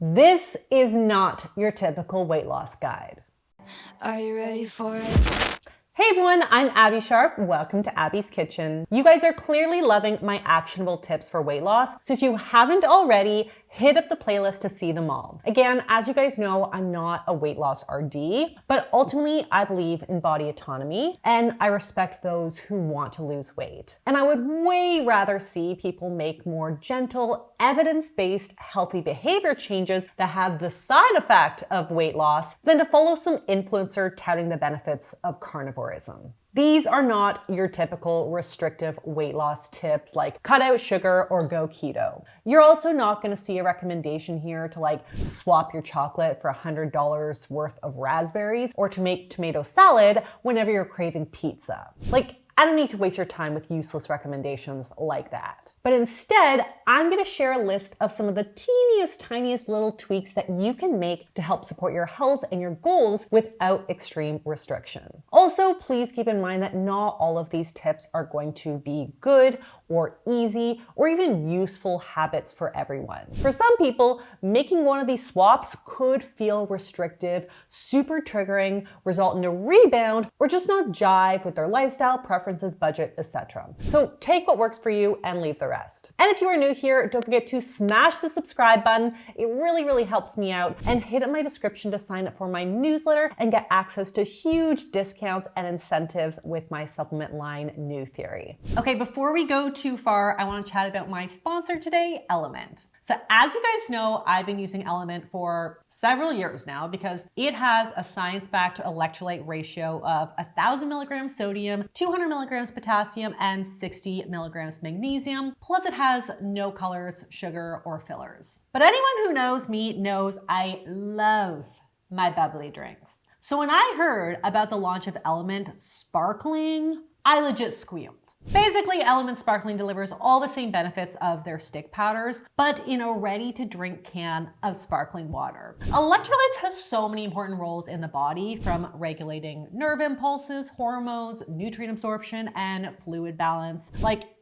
This is not your typical weight loss guide. Are you ready for it? Hey everyone, I'm Abbey Sharp. Welcome to Abby's Kitchen. You guys are clearly loving my actionable tips for weight loss, so if you haven't already, hit up the playlist to see them all. Again, as you guys know, I'm not a weight loss RD, but ultimately I believe in body autonomy and I respect those who want to lose weight. And I would way rather see people make more gentle, evidence-based, healthy behavior changes that have the side effect of weight loss than to follow some influencer touting the benefits of carnivorism. These are not your typical restrictive weight loss tips like cut out sugar or go keto. You're also not going to see a recommendation here to swap your chocolate for $100 worth of raspberries or to make tomato salad whenever you're craving pizza. I don't need to waste your time with useless recommendations like that. But instead, I'm going to share a list of some of the tiniest little tweaks that you can make to help support your health and your goals without extreme restriction. Also, please keep in mind that not all of these tips are going to be good or easy or even useful habits for everyone. For some people, making one of these swaps could feel restrictive, super triggering, result in a rebound, or just not jive with their lifestyle, preferences, budget, etc. So take what works for you and leave the rest. And if you are new here, don't forget to smash the subscribe button. It really helps me out. And hit up my description to sign up for my newsletter and get access to huge discounts and incentives with my supplement line, New Theory. Okay, before we go too far, I want to chat about my sponsor today, Element. So as you guys know, I've been using Element for several years now because it has a science-backed electrolyte ratio of 1,000 milligrams sodium, 200 milligrams potassium, and 60 milligrams magnesium. Plus it has no colors, sugar, or fillers. But anyone who knows me knows I love my bubbly drinks. So when I heard about the launch of Element Sparkling, I legit squealed. Basically, Element Sparkling delivers all the same benefits of their stick powders, but in a ready-to-drink can of sparkling water. Electrolytes have so many important roles in the body, from regulating nerve impulses, hormones, nutrient absorption, and fluid balance.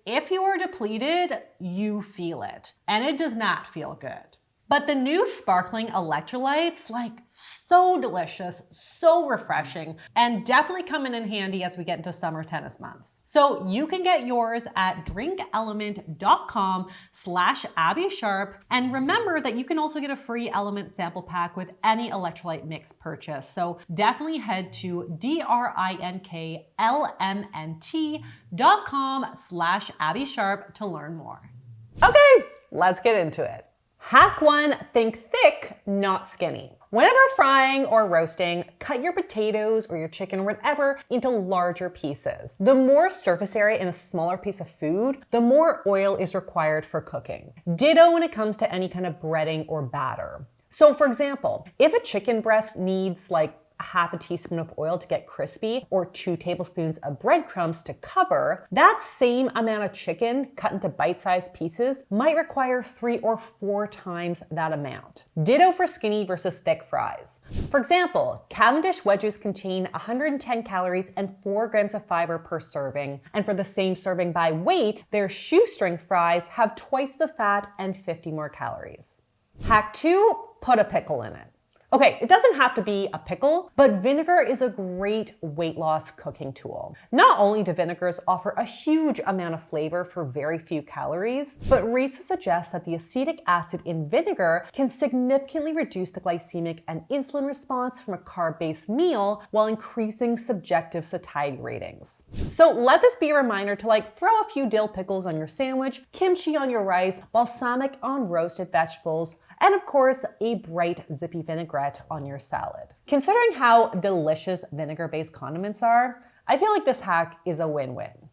If you are depleted, you feel it, and it does not feel good. But the new sparkling electrolytes, so delicious, so refreshing, and definitely coming in handy as we get into summer tennis months. So you can get yours at drinkelement.com/Abbey Sharp. And remember that you can also get a free Element sample pack with any electrolyte mix purchase. So definitely head to drinklmnt.com/Abbey Sharp to learn more. Okay, let's get into it. Hack 1, think thick, not skinny. Whenever frying or roasting, cut your potatoes or your chicken or whatever into larger pieces. The more surface area in a smaller piece of food, the more oil is required for cooking. Ditto when it comes to any kind of breading or batter. So for example, if a chicken breast needs half a teaspoon of oil to get crispy or 2 tablespoons of breadcrumbs to cover, that same amount of chicken cut into bite-sized pieces might require 3 or 4 times that amount. Ditto for skinny versus thick fries. For example, Cavendish wedges contain 110 calories and 4 grams of fiber per serving, and for the same serving by weight, their shoestring fries have twice the fat and 50 more calories. Hack 2, put a pickle in it. Okay, it doesn't have to be a pickle, but vinegar is a great weight loss cooking tool. Not only do vinegars offer a huge amount of flavor for very few calories, but research suggests that the acetic acid in vinegar can significantly reduce the glycemic and insulin response from a carb-based meal while increasing subjective satiety ratings. So let this be a reminder to throw a few dill pickles on your sandwich, kimchi on your rice, balsamic on roasted vegetables, and of course, a bright zippy vinaigrette on your salad. Considering how delicious vinegar-based condiments are, I feel like this hack is a win-win.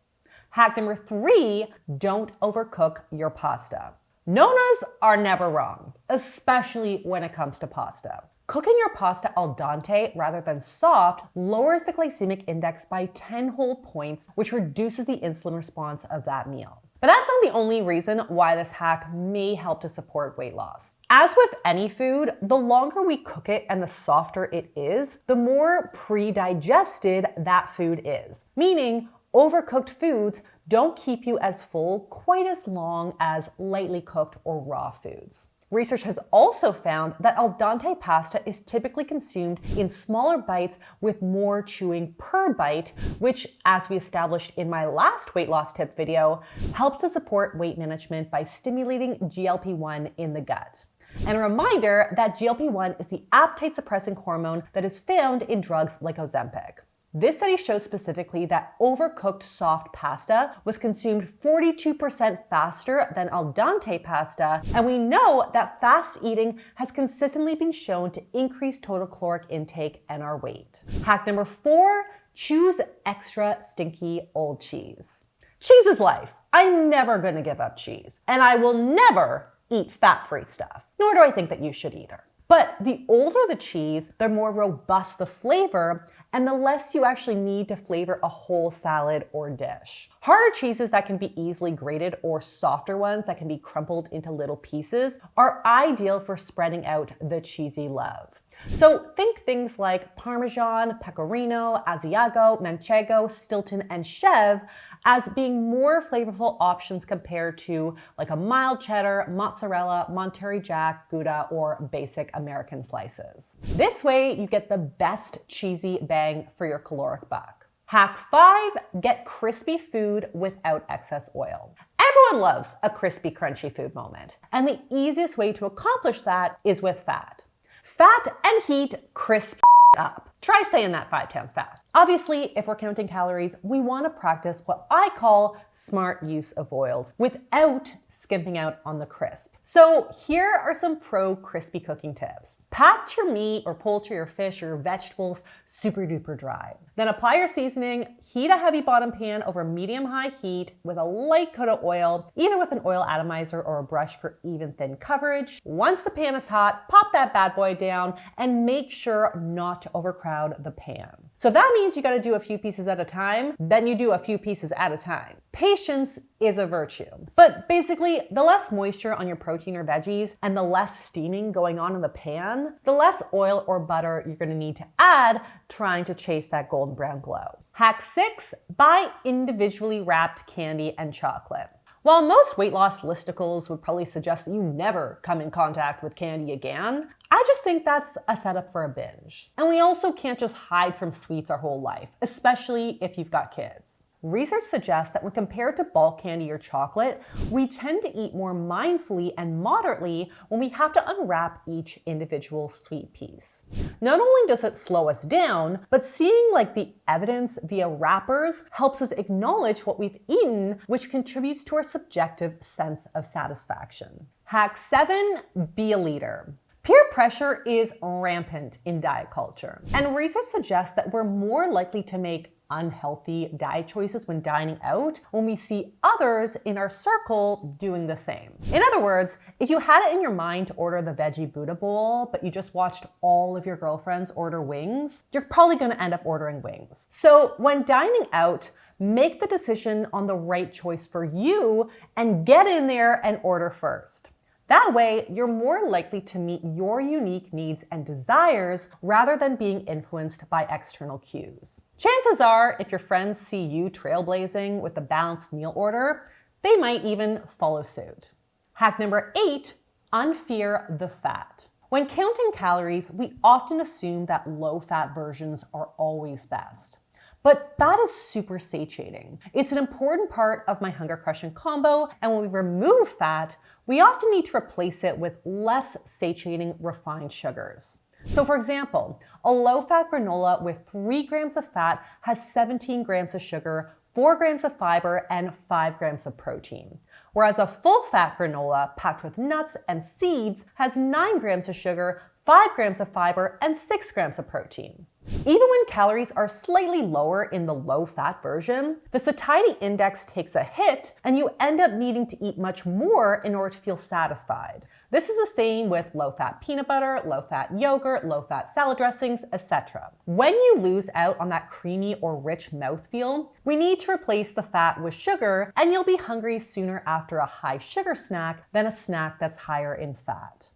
Hack number 3, don't overcook your pasta. Nonas are never wrong, especially when it comes to pasta. Cooking your pasta al dente rather than soft lowers the glycemic index by 10 whole points, which reduces the insulin response of that meal. But that's not the only reason why this hack may help to support weight loss. As with any food, the longer we cook it and the softer it is, the more pre-digested that food is. Meaning, overcooked foods don't keep you as full quite as long as lightly cooked or raw foods. Research has also found that al dente pasta is typically consumed in smaller bites with more chewing per bite, which, as we established in my last weight loss tip video, helps to support weight management by stimulating GLP-1 in the gut. And a reminder that GLP-1 is the appetite-suppressing hormone that is found in drugs like Ozempic. This study showed specifically that overcooked soft pasta was consumed 42% faster than al dente pasta, and we know that fast eating has consistently been shown to increase total caloric intake and our weight. Hack number 4, choose extra stinky old cheese. Cheese is life. I'm never gonna give up cheese, and I will never eat fat-free stuff, nor do I think that you should either. But the older the cheese, the more robust the flavor, and the less you actually need to flavor a whole salad or dish. Harder cheeses that can be easily grated or softer ones that can be crumpled into little pieces are ideal for spreading out the cheesy love. So think things like Parmesan, Pecorino, Asiago, Manchego, Stilton, and Chev as being more flavorful options compared to like a mild cheddar, mozzarella, Monterey Jack, Gouda, or basic American slices. This way you get the best cheesy bang for your caloric buck. Hack 5, get crispy food without excess oil. Everyone loves a crispy, crunchy food moment, and the easiest way to accomplish that is with fat. Fat and heat crisp up. Try saying that 5 times fast. Obviously, if we're counting calories, we want to practice what I call smart use of oils without skimping out on the crisp. So here are some pro crispy cooking tips. Pat your meat or poultry or fish or vegetables super duper dry. Then apply your seasoning, heat a heavy bottom pan over medium-high heat with a light coat of oil, either with an oil atomizer or a brush for even thin coverage. Once the pan is hot, pop that bad boy down and make sure not to overcrowd the pan. So that means you got to do a few pieces at a time, then you do a few pieces at a time. Patience is a virtue. But basically, the less moisture on your protein or veggies and the less steaming going on in the pan, the less oil or butter you're going to need to add trying to chase that golden brown glow. Hack 6, buy individually wrapped candy and chocolate. While most weight loss listicles would probably suggest that you never come in contact with candy again, I just think that's a setup for a binge. And we also can't just hide from sweets our whole life, especially if you've got kids. Research suggests that when compared to bulk candy or chocolate, we tend to eat more mindfully and moderately when we have to unwrap each individual sweet piece. Not only does it slow us down, but seeing like the evidence via wrappers helps us acknowledge what we've eaten, which contributes to our subjective sense of satisfaction. Hack 7, be a leader. Peer pressure is rampant in diet culture, and research suggests that we're more likely to make unhealthy diet choices when dining out when we see others in our circle doing the same. In other words, if you had it in your mind to order the veggie Buddha bowl, but you just watched all of your girlfriends order wings, you're probably going to end up ordering wings. So when dining out, make the decision on the right choice for you and get in there and order first. That way, you're more likely to meet your unique needs and desires rather than being influenced by external cues. Chances are, if your friends see you trailblazing with a balanced meal order, they might even follow suit. Hack number 8, unfear the fat. When counting calories, we often assume that low-fat versions are always best. But fat is super satiating. It's an important part of my hunger crushing combo, and when we remove fat, we often need to replace it with less satiating refined sugars. So for example, a low-fat granola with 3 grams of fat has 17 grams of sugar, 4 grams of fiber, and 5 grams of protein. Whereas a full-fat granola packed with nuts and seeds has 9 grams of sugar, 5 grams of fiber, and 6 grams of protein. Even when calories are slightly lower in the low-fat version, the satiety index takes a hit and you end up needing to eat much more in order to feel satisfied. This is the same with low-fat peanut butter, low-fat yogurt, low-fat salad dressings, etc. When you lose out on that creamy or rich mouthfeel, we need to replace the fat with sugar, and you'll be hungry sooner after a high sugar snack than a snack that's higher in fat.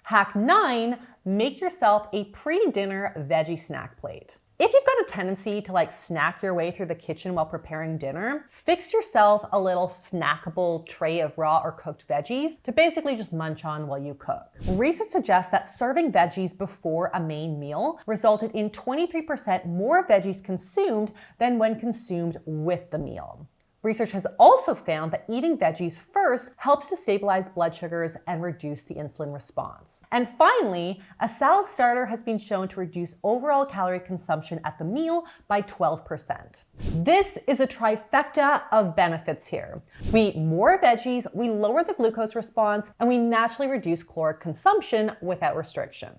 Hack 9, make yourself a pre-dinner veggie snack plate. If you've got a tendency to like snack your way through the kitchen while preparing dinner, fix yourself a little snackable tray of raw or cooked veggies to basically just munch on while you cook. Research suggests that serving veggies before a main meal resulted in 23% more veggies consumed than when consumed with the meal. Research has also found that eating veggies first helps to stabilize blood sugars and reduce the insulin response. And finally, a salad starter has been shown to reduce overall calorie consumption at the meal by 12%. This is a trifecta of benefits here. We eat more veggies, we lower the glucose response, and we naturally reduce caloric consumption without restriction.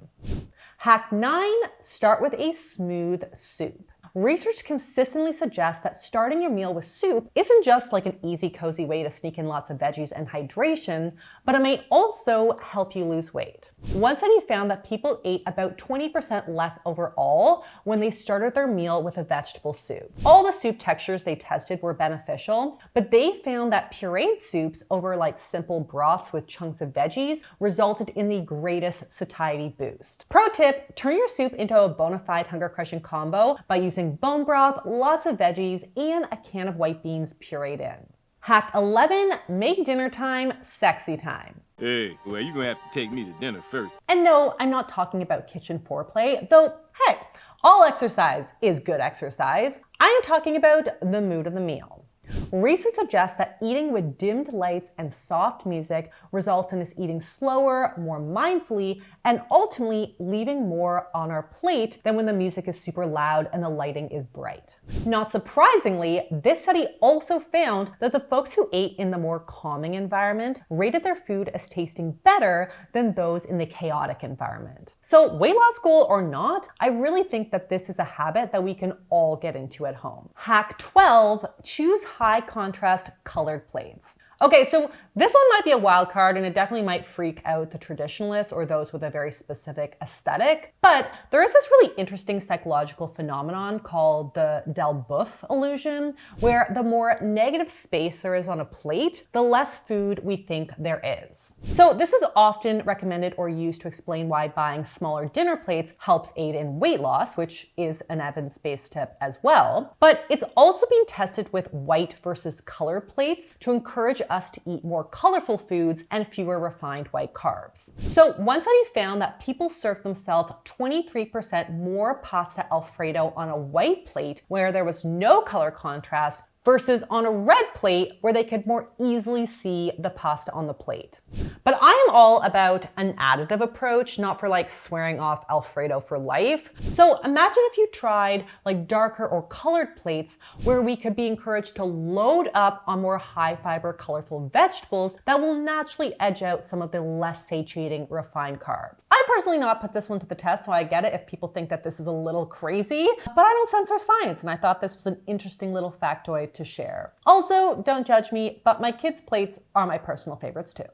Hack 9, start with a smooth soup. Research consistently suggests that starting your meal with soup isn't just like an easy, cozy way to sneak in lots of veggies and hydration, but it may also help you lose weight. One study found that people ate about 20% less overall when they started their meal with a vegetable soup. All the soup textures they tested were beneficial, but they found that pureed soups over like simple broths with chunks of veggies resulted in the greatest satiety boost. Pro tip, turn your soup into a bona fide hunger crushing combo by using bone broth, lots of veggies, and a can of white beans pureed in. Hack 11, make dinner time sexy time. Hey, well, you're gonna have to take me to dinner first. And no, I'm not talking about kitchen foreplay, though, hey, all exercise is good exercise. I am talking about the mood of the meal. Research suggests that eating with dimmed lights and soft music results in us eating slower, more mindfully, and ultimately leaving more on our plate than when the music is super loud and the lighting is bright. Not surprisingly, this study also found that the folks who ate in the more calming environment rated their food as tasting better than those in the chaotic environment. So weight loss goal or not, I really think that this is a habit that we can all get into at home. Hack 12, choose high contrast colored plates. Okay, so this one might be a wild card and it definitely might freak out the traditionalists or those with a very specific aesthetic, but there is this really interesting psychological phenomenon called the Delboeuf illusion, where the more negative space there is on a plate, the less food we think there is. So this is often recommended or used to explain why buying smaller dinner plates helps aid in weight loss, which is an evidence-based tip as well, but it's also being tested with white versus color plates to encourage us to eat more colorful foods and fewer refined white carbs. So one study found that people served themselves 23% more pasta Alfredo on a white plate where there was no color contrast versus on a red plate where they could more easily see the pasta on the plate. But I am all about an additive approach, not for like swearing off Alfredo for life. So imagine if you tried like darker or colored plates where we could be encouraged to load up on more high fiber, colorful vegetables that will naturally edge out some of the less satiating refined carbs. I personally not put this one to the test, so I get it if people think that this is a little crazy, but I don't censor science, and I thought this was an interesting little factoid to share. Also, don't judge me, but my kids' plates are my personal favorites too.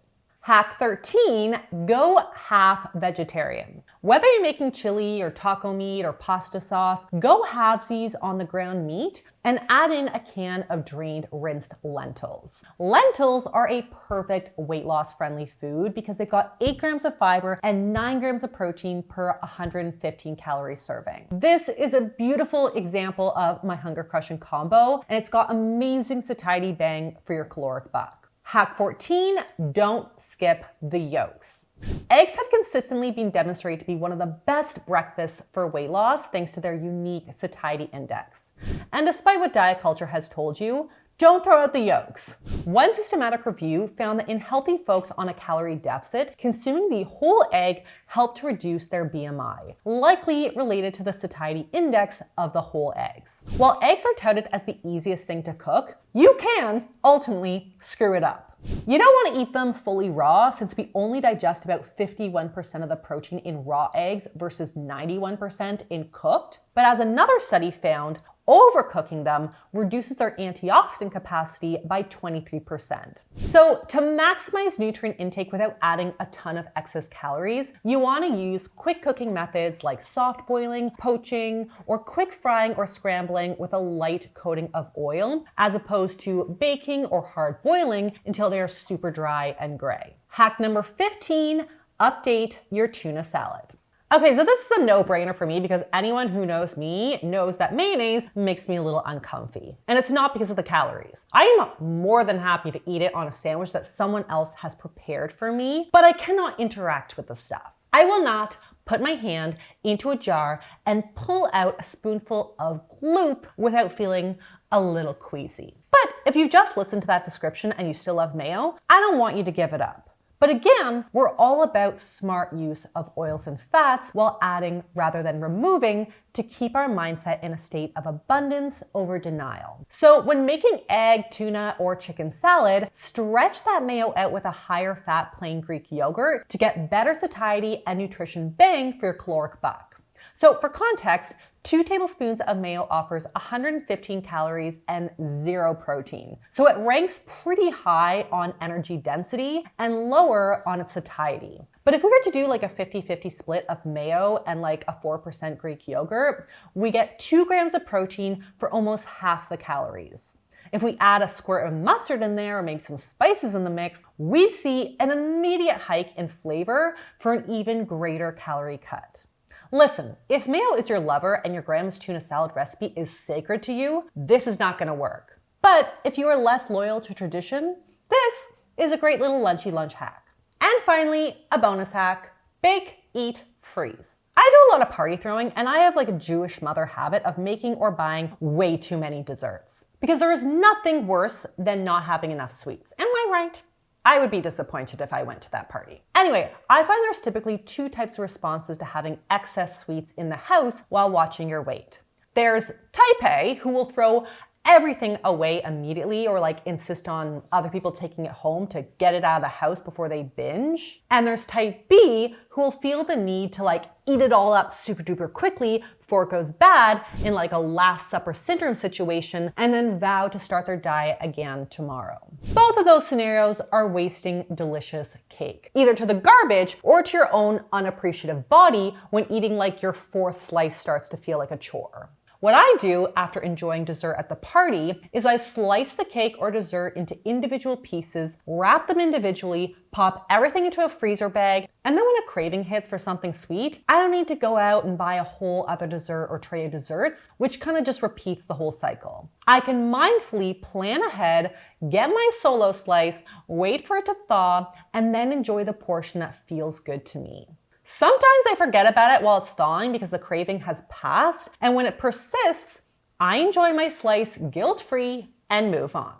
Hack 13, go half vegetarian. Whether you're making chili or taco meat or pasta sauce, go halvesies on the ground meat and add in a can of drained, rinsed lentils. Lentils are a perfect weight loss friendly food because they've got 8 grams of fiber and 9 grams of protein per 115 calorie serving. This is a beautiful example of my hunger crushing combo, and it's got amazing satiety bang for your caloric buck. Hack 14, don't skip the yolks. Eggs have consistently been demonstrated to be one of the best breakfasts for weight loss thanks to their unique satiety index. And despite what diet culture has told you, don't throw out the yolks. One systematic review found that in healthy folks on a calorie deficit, consuming the whole egg helped to reduce their BMI, likely related to the satiety index of the whole eggs. While eggs are touted as the easiest thing to cook, you can ultimately screw it up. You don't want to eat them fully raw since we only digest about 51% of the protein in raw eggs versus 91% in cooked. But as another study found, overcooking them reduces their antioxidant capacity by 23%. So to maximize nutrient intake without adding a ton of excess calories, you want to use quick cooking methods like soft boiling, poaching, or quick frying or scrambling with a light coating of oil, as opposed to baking or hard boiling until they are super dry and gray. Hack number 15, update your tuna salad. Okay, so this is a no-brainer for me because anyone who knows me knows that mayonnaise makes me a little uncomfy. And it's not because of the calories. I am more than happy to eat it on a sandwich that someone else has prepared for me, but I cannot interact with the stuff. I will not put my hand into a jar and pull out a spoonful of gloop without feeling a little queasy. But if you just listened to that description and you still love mayo, I don't want you to give it up. But again, we're all about smart use of oils and fats while adding rather than removing to keep our mindset in a state of abundance over denial. So when making egg, tuna, or chicken salad, stretch that mayo out with a higher fat plain Greek yogurt to get better satiety and nutrition bang for your caloric buck. So for context, 2 tablespoons of mayo offers 115 calories and 0 protein. So it ranks pretty high on energy density and lower on its satiety. But if we were to do like a 50-50 split of mayo and like a 4% Greek yogurt, we get 2 grams of protein for almost half the calories. If we add a squirt of mustard in there or maybe some spices in the mix, we see an immediate hike in flavor for an even greater calorie cut. Listen, if mayo is your lover and your grandma's tuna salad recipe is sacred to you, this is not gonna work. But if you are less loyal to tradition, this is a great little lunchy lunch hack. And finally, a bonus hack: bake, eat, freeze. I do a lot of party throwing and I have like a Jewish mother habit of making or buying way too many desserts. Because there is nothing worse than not having enough sweets. Am I right? I would be disappointed if I went to that party. Anyway, I find there's typically 2 types of responses to having excess sweets in the house while watching your weight. There's type A, who will throw everything away immediately or like insist on other people taking it home to get it out of the house before they binge. And there's type B, who will feel the need to like eat it all up super duper quickly before it goes bad in like a Last Supper syndrome situation and then vow to start their diet again tomorrow. Both of those scenarios are wasting delicious cake, either to the garbage or to your own unappreciative body when eating like your 4th slice starts to feel like a chore. What I do after enjoying dessert at the party is I slice the cake or dessert into individual pieces, wrap them individually, pop everything into a freezer bag, and then when a craving hits for something sweet, I don't need to go out and buy a whole other dessert or tray of desserts, which kind of just repeats the whole cycle. I can mindfully plan ahead, get my solo slice, wait for it to thaw, and then enjoy the portion that feels good to me. Sometimes I forget about it while it's thawing because the craving has passed, and when it persists, I enjoy my slice guilt-free and move on.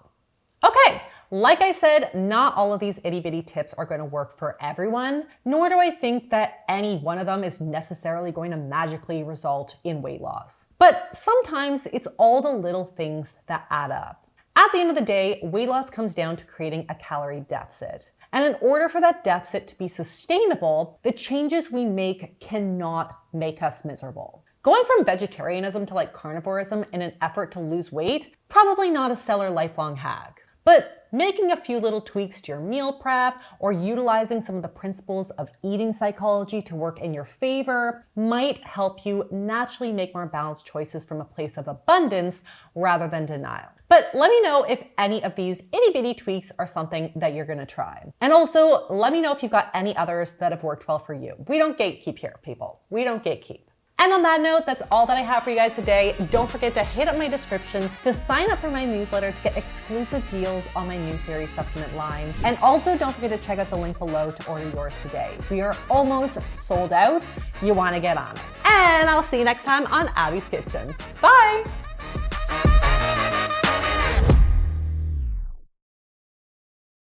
Okay, like I said, not all of these itty-bitty tips are going to work for everyone, nor do I think that any one of them is necessarily going to magically result in weight loss. But sometimes it's all the little things that add up. At the end of the day, weight loss comes down to creating a calorie deficit. And in order for that deficit to be sustainable, the changes we make cannot make us miserable. Going from vegetarianism to like carnivorism in an effort to lose weight, probably not a stellar lifelong hack. But making a few little tweaks to your meal prep or utilizing some of the principles of eating psychology to work in your favor might help you naturally make more balanced choices from a place of abundance rather than denial. But let me know if any of these itty bitty tweaks are something that you're gonna try. And also let me know if you've got any others that have worked well for you. We don't gatekeep here, people. We don't gatekeep. And on that note, that's all that I have for you guys today. Don't forget to hit up my description to sign up for my newsletter to get exclusive deals on my new Theory supplement line. And also don't forget to check out the link below to order yours today. We are almost sold out. You wanna get on it. And I'll see you next time on Abby's Kitchen. Bye!